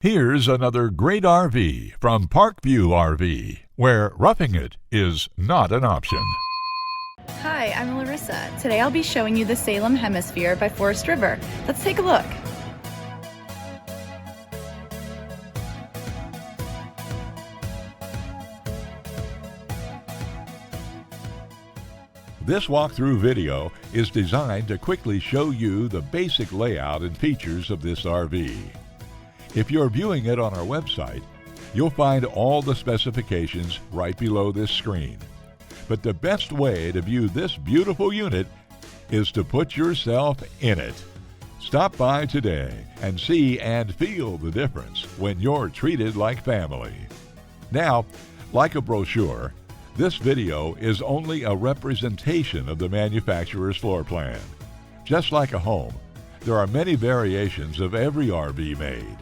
Here's another great RV from Parkview RV, where roughing it is not an option. Hi, I'm Larissa. Today I'll be showing you the Salem Hemisphere by Forest River. Let's take a look. This walkthrough video is designed to quickly show you the basic layout and features of this RV. If you're viewing it on our website, you'll find all the specifications right below this screen. But the best way to view this beautiful unit is to put yourself in it. Stop by today and see and feel the difference when you're treated like family. Now, like a brochure, this video is only a representation of the manufacturer's floor plan. Just like a home, there are many variations of every RV made.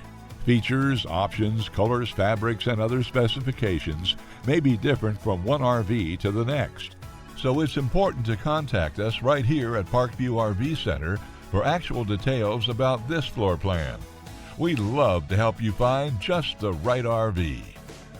Features, options, colors, fabrics, and other specifications may be different from one RV to the next. So it's important to contact us right here at Parkview RV Center for actual details about this floor plan. We'd love to help you find just the right RV.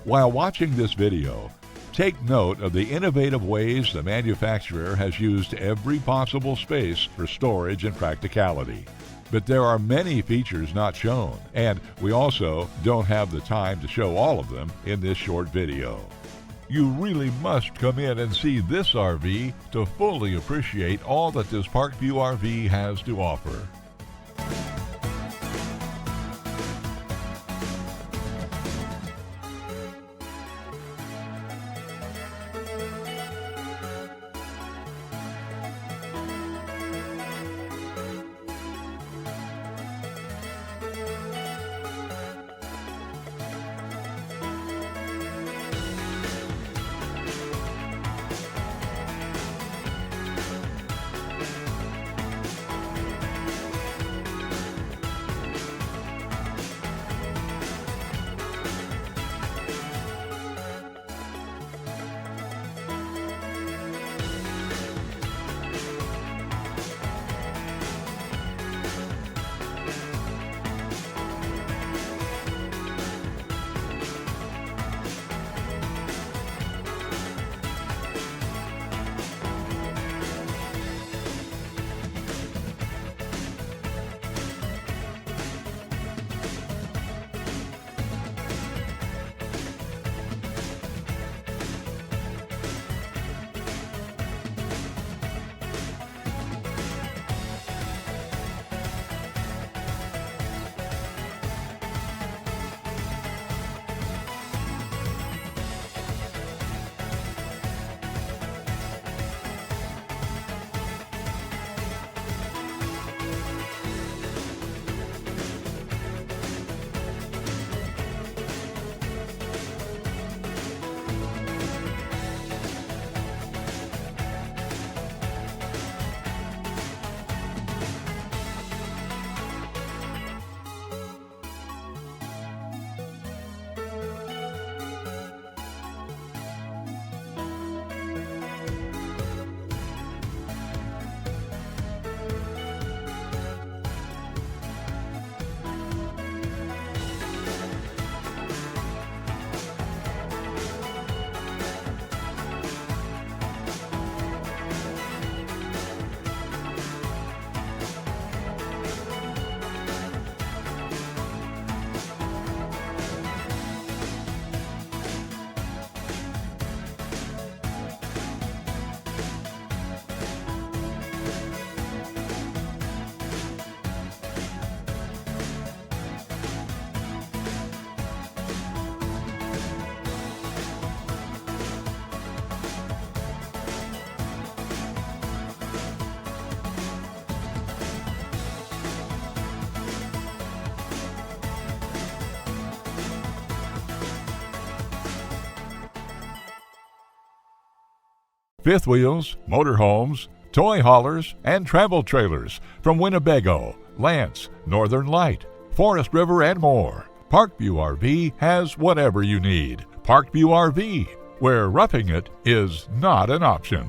While watching this video, take note of the innovative ways the manufacturer has used every possible space for storage and practicality. But there are many features not shown, and we also don't have the time to show all of them in this short video. You really must come in and see this RV to fully appreciate all that this Parkview RV has to offer. Fifth wheels, motorhomes, toy haulers, and travel trailers from Winnebago, Lance, Northern Light, Forest River, and more. Parkview RV has whatever you need. Parkview RV, where roughing it is not an option.